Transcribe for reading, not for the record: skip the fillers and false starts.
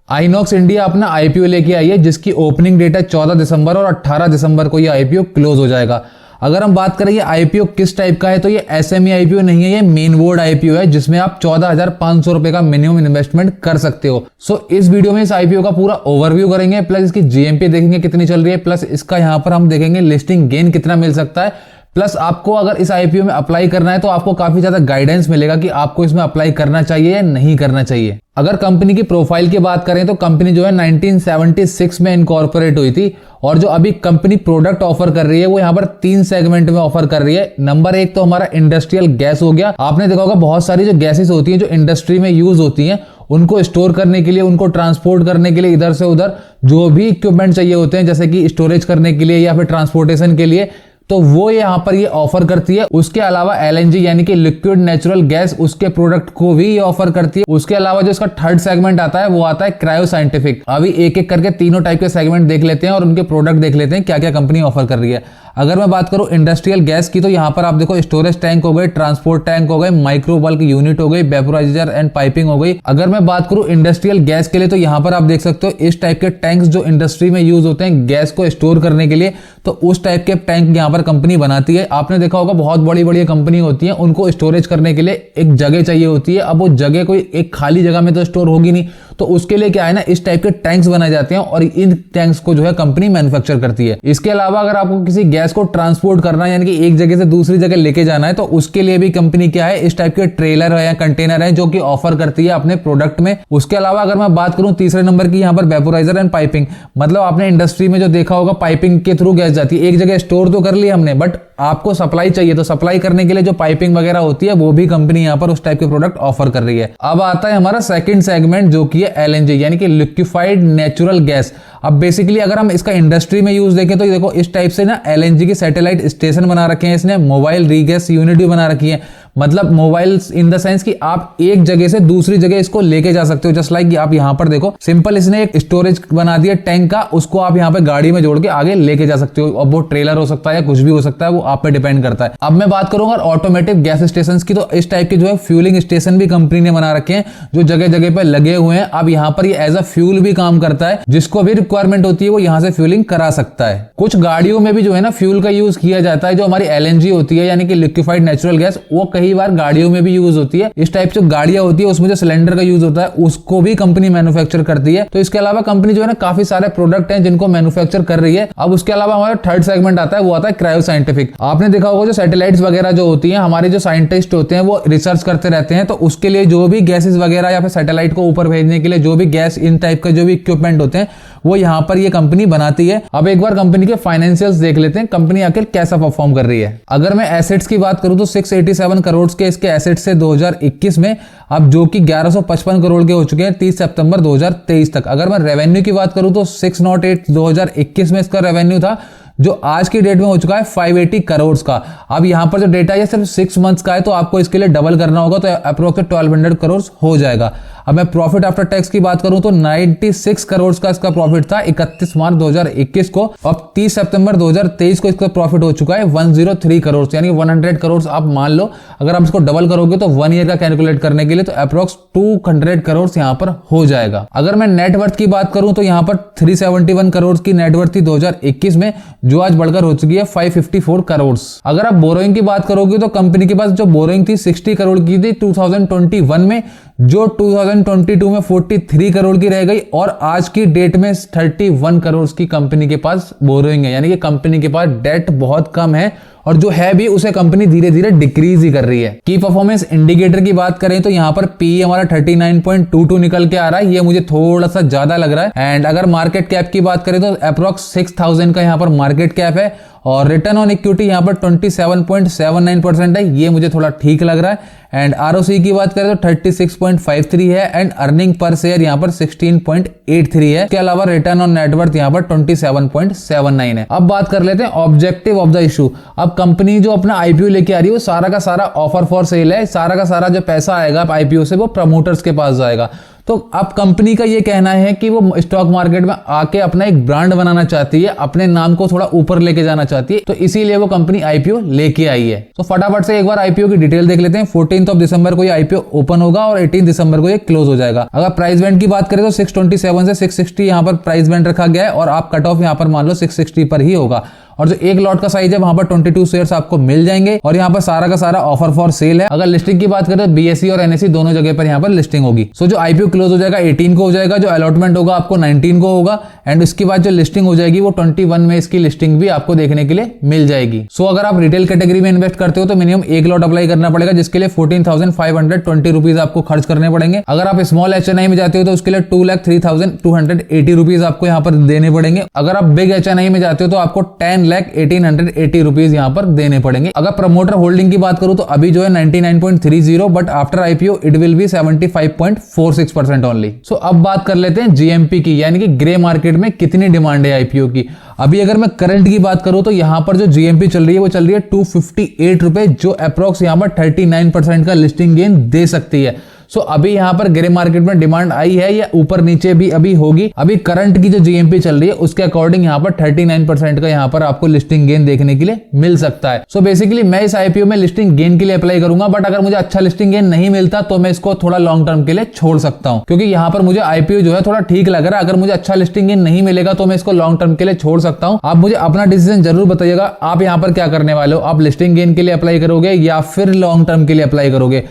INOX India अपना IPO लेके आई है जिसकी ओपनिंग डेट है 14 दिसंबर और 18 दिसंबर को ये आईपीओ क्लोज हो जाएगा। अगर हम बात करें ये आईपीओ किस टाइप का है तो ये एसएमई आईपीओ नहीं है, ये मेन बोर्ड आईपीओ है जिसमें आप 14,500 रुपए का मिनिमम इन्वेस्टमेंट कर सकते हो। सो इस वीडियो में इस आईपीओ का पूरा ओवरव्यू करेंगे, प्लस इसकी जीएमपी देखेंगे कितनी चल रही है, प्लस इसका यहाँ पर हम देखेंगे लिस्टिंग गेन कितना मिल सकता है, प्लस आपको अगर इस आईपीओ में अप्लाई करना है तो आपको काफी ज्यादा गाइडेंस मिलेगा कि आपको इसमें अप्लाई करना चाहिए या नहीं करना चाहिए। अगर कंपनी की प्रोफाइल की बात करें तो कंपनी जो है 1976 में इनकॉर्पोरेट हुई थी और जो अभी कंपनी प्रोडक्ट ऑफर कर रही है वो यहाँ पर 3 सेगमेंट में ऑफर कर रही है। नंबर 1 तो हमारा इंडस्ट्रियल गैस हो गया। आपने देखा होगा बहुत सारी जो गैसेस होती हैं जो इंडस्ट्री में यूज होती हैं उनको स्टोर करने के लिए, उनको ट्रांसपोर्ट करने के लिए इधर से उधर जो भी इक्विपमेंट चाहिए होते हैं जैसे कि स्टोरेज करने के लिए या फिर ट्रांसपोर्टेशन के लिए, तो वो यहाँ पर ये ऑफर करती है। उसके अलावा एलएनजी यानी कि लिक्विड नेचुरल गैस, उसके प्रोडक्ट को भी ये ऑफर करती है। उसके अलावा जो इसका थर्ड सेगमेंट आता है वो आता है क्रायो साइंटिफिक। अभी एक एक करके तीनों टाइप के सेगमेंट देख लेते हैं और उनके प्रोडक्ट देख लेते हैं क्या क्या कंपनी ऑफर कर रही है। अगर मैं बात करूं इंडस्ट्रियल गैस की तो यहाँ पर आप देखो स्टोरेज टैंक हो गए, ट्रांसपोर्ट टैंक हो गए, माइक्रो बल्क यूनिट हो गई, वेपोराइजर एंड पाइपिंग हो गई। अगर मैं बात करूं इंडस्ट्रियल गैस के लिए तो यहाँ पर आप देख सकते हो इस टाइप के टैंक्स जो इंडस्ट्री में यूज होते हैं गैस को स्टोर करने के लिए, तो उस टाइप के टैंक यहाँ पर कंपनी बनाती है। आपने देखा होगा बहुत बड़ी बड़ी कंपनी होती है उनको स्टोरेज करने के लिए एक जगह चाहिए होती है। अब वो जगह कोई एक खाली जगह में तो स्टोर होगी नहीं, तो उसके लिए क्या है ना, इस टाइप के टैंक्स बनाए जाते हैं और इन टैंक्स को जो है कंपनी मैन्युफैक्चर करती है। इसके अलावा अगर आपको किसी गैस को ट्रांसपोर्ट करना है यानी कि एक जगह से दूसरी जगह लेके जाना है तो उसके लिए भी कंपनी क्या है इस टाइप के ट्रेलर है या कंटेनर है जो कि ऑफर करती है अपने प्रोडक्ट में। उसके अलावा अगर मैं बात करूं तीसरे नंबर की यहाँ पर वेपोराइजर एंड पाइपिंग, मतलब आपने इंडस्ट्री में जो देखा होगा पाइपिंग के थ्रू गैस जाती है। एक जगह स्टोर तो कर ली हमने बट आपको सप्लाई चाहिए तो सप्लाई करने के लिए जो पाइपिंग वगैरह होती है वो भी कंपनी यहाँ पर उस टाइप के प्रोडक्ट ऑफर कर रही है। अब आता है हमारा सेकंड सेगमेंट जो कि है एलएनजी यानी कि लिक्विफाइड नेचुरल गैस। अब बेसिकली अगर हम इसका इंडस्ट्री में यूज देखें तो ये देखो इस टाइप से ना एलएनजी की सैटेलाइट स्टेशन बना रखे हैं, इसने मोबाइल रीगैस यूनिट भी बना रखी है। मतलब मोबाइल इन द सेंस कि आप एक जगह से दूसरी जगह इसको लेके जा सकते हो। जस्ट लाइक आप यहाँ पर देखो सिंपल इसने एक स्टोरेज बना दिया टैंक का, उसको आप यहाँ पे गाड़ी में जोड़ के आगे लेके जा सकते हो। अब वो ट्रेलर हो सकता है या कुछ भी हो सकता है, वो आप पे डिपेंड करता है। अब मैं बात करूंगा ऑटोमेटिक गैस स्टेशन की, तो इस टाइप के जो है फ्यूलिंग स्टेशन भी कंपनी ने बना रखे हैं जो जगह जगह पे लगे हुए हैं। अब यहाँ पर ये एज अ फ्यूल भी काम करता है, जिसको भी रिक्वायरमेंट होती है वो यहाँ से फ्यूलिंग करा सकता है। कुछ गाड़ियों में भी जो है ना फ्यूल का यूज किया जाता है, जो हमारी एलएनजी होती है यानी कि लिक्विफाइड नेचुरल गैस, वो कई बार गाड़ियों में भी यूज होती है। इस टाइप से गाड़ियां होती है उसमें जो सिलेंडर का यूज होता है उसको भी कंपनी मैन्युफैक्चर करती है। तो इसके अलावा कंपनी जो है ना काफी सारे प्रोडक्ट हैं जिनको मैन्युफैक्चर कर रही है। अब उसके अलावा हमारा थर्ड सेगमेंट आता है वो आता है क्रायो साइंटिफिक। आपने देखा होगा जो सैटेलाइट्स वगैरह जो होती हैं, हमारे जो साइंटिस्ट होते हैं वो रिसर्च करते रहते हैं, तो उसके लिए जो भी गैसेस वगैरह या फिर सैटेलाइट को ऊपर भेजने के लिए जो भी गैस इन टाइप का जो भी इक्विपमेंट होते हैं वो यहाँ पर ये कंपनी बनाती है। अब एक बार कंपनी के फाइनेंशियल्स देख लेते हैं, कंपनी आखिर कैसा परफॉर्म कर रही है। अगर मैं एसेट्स की बात करूं तो 687 करोड़ के इसके एसेट्स से 2021 में, अब जो कि 1155 करोड़ के हो चुके हैं 30 सितंबर 2023 तक। अगर मैं रेवेन्यू की बात करूं तो 608 2021 में इसका रेवेन्यू था, जो आज की डेट में हो चुका है 580 करोड़ का। अब यहाँ पर जो डेटा है सिर्फ 6 मंथ्स का है, तो आपको इसके लिए डबल करना होगा तो अप्रोक्स 1200 करोड़ हो जाएगा। अब मैं प्रॉफिट आफ्टर टैक्स की बात करूं तो 96 करोड़ का इसका प्रॉफिट था 31 मार्च 2021 को। अब 30 सितंबर 2023 को इसका प्रॉफिट हो चुका है 103 करोड़, यानी 100 करोड़ आप मान लो। अगर आप इसको डबल करोगे तो 1 ईयर का कैलकुलेट करने के लिए तो अप्रोक्स 200 करोड़ यहाँ पर हो जाएगा। अगर मैं नेटवर्थ की बात करूं तो यहाँ पर 371 करोड़ की नेटवर्थ थी 2021 में, जो आज बढ़कर हो चुकी है 554 करोड़। अगर आप बोरोइंग की बात करोगे तो कंपनी के पास जो बोरोइंग थी 60 करोड़ की थी 2021 में, जो 2022 में 43 करोड़ की रह गई और आज की डेट में 31 करोड़ की कंपनी के पास बोरोइंग है। यानी कि कंपनी के पास डेट बहुत कम है और जो है भी उसे कंपनी धीरे धीरे डिक्रीज ही कर रही है। की परफॉर्मेंस इंडिकेटर की बात करें तो यहाँ पर पी हमारा 39.22 निकल के आ रहा है, ये मुझे थोड़ा सा ज्यादा लग रहा है। एंड अगर मार्केट कैप की बात करें तो अप्रोक्स 6000 का यहाँ पर मार्केट कैप है और रिटर्न ऑन इक्विटी यहाँ पर 27.79% है, ये मुझे थोड़ा ठीक लग रहा है। एंड आरओसी की बात करें तो 36.53 है एंड अर्निंग पर शेयर यहाँ पर 16.83 है। इसके अलावा रिटर्न ऑन नेटवर्थ यहाँ पर 27.79 है। अब बात कर लेते हैं ऑब्जेक्टिव ऑफ द इशू। अब कंपनी जो अपना आईपीओ लेके आ रही है वो सारा का सारा ऑफर फॉर सेल है, सारा का सारा जो पैसा आएगा आईपीओ से वो प्रमोटर्स के पास जाएगा। तो अब कंपनी का ये कहना है कि वो स्टॉक मार्केट में आके अपना एक ब्रांड बनाना चाहती है, अपने नाम को थोड़ा ऊपर लेके जाना चाहती है, तो इसीलिए वो कंपनी आईपीओ लेके आई है। तो फटाफट से एक बार आईपीओ की डिटेल देख लेते हैं। 14 दिसंबर को ये आईपीओ ओपन होगा और 18 दिसंबर को ये क्लोज हो जाएगा। अगर प्राइस बैंड की बात करें तो 627 से 660 यहाँ पर प्राइस बैंड रखा गया है और आप कट ऑफ यहाँ पर मान लो 660 पर ही होगा। और जो एक लॉट का साइज है वहां पर 22 शेयर्स आपको मिल जाएंगे और यहाँ पर सारा का सारा ऑफर फॉर सेल है। अगर लिस्टिंग की बात करें तो बीएसई और एनएसई दोनों जगह पर यहाँ पर लिस्टिंग होगी। सो जो आईपीओ क्लोज हो जाएगा 18 को हो जाएगा, जो अलॉटमेंट होगा आपको 19 को होगा एंड उसके बाद जो लिस्टिंग हो जाएगी वो 21 में इसकी लिस्टिंग भी आपको देखने के लिए मिल जाएगी। सो अगर आप रिटेल कैटेगरी में इन्वेस्ट करते हो तो मिनिमम एक लॉट अप्लाई करना पड़ेगा, जिसके लिए 14,520 रुपीज आपको खर्च करने पड़ेंगे। अगर आप स्मॉल एचएनआई में जाते हो तो उसके लिए 2,03,280 रुपीज आपको यहाँ पर देने पड़ेंगे। अगर आप बिग एचएनआई में जाते हो तो आपको 10,18,80 रुपीज यहाँ पर देने पड़ेंगे। अगर प्रमोटर होल्डिंग की बात करूं तो अभी जो है 99.30, but after IPO it will be 75.46% only. So अब बात कर लेते हैं जीएमपी की, यानी कि ग्रे मार्केट में कितनी डिमांड है आईपीओ की। अभी अगर मैं करंट की बात करूं तो यहां पर जो जीएमपी चल रही है वो चल रही है 258 रुपए, जो अप्रोक्स यहां पर 39% का लिस्टिंग गेन दे सकती है। सो अभी यहाँ पर ग्रे मार्केट में डिमांड आई है या ऊपर नीचे भी अभी होगी। अभी करंट की जो जीएमपी चल रही है उसके अकॉर्डिंग यहाँ पर 39% का यहाँ पर आपको लिस्टिंग गेन देखने के लिए मिल सकता है। सो बेसिकली मैं इस आईपीओ में लिस्टिंग गेन के लिए अप्लाई करूंगा, बट अगर मुझे अच्छा लिस्टिंग गेन नहीं मिलता तो मैं इसको थोड़ा लॉन्ग टर्म के लिए छोड़ सकता हूं, क्योंकि यहाँ पर मुझे आईपीओ जो है थोड़ा ठीक लग रहा है। अगर मुझे अच्छा लिस्टिंग गेन नहीं मिलेगा तो मैं इसको लॉन्ग टर्म के लिए छोड़ सकता हूं। आप मुझे अपना डिसीजन जरूर बताइएगा, आप यहाँ पर क्या करने वाले हो, आप लिस्टिंग गेन के लिए अप्लाई करोगे या फिर लॉन्ग टर्म के लिए अप्लाई करोगे।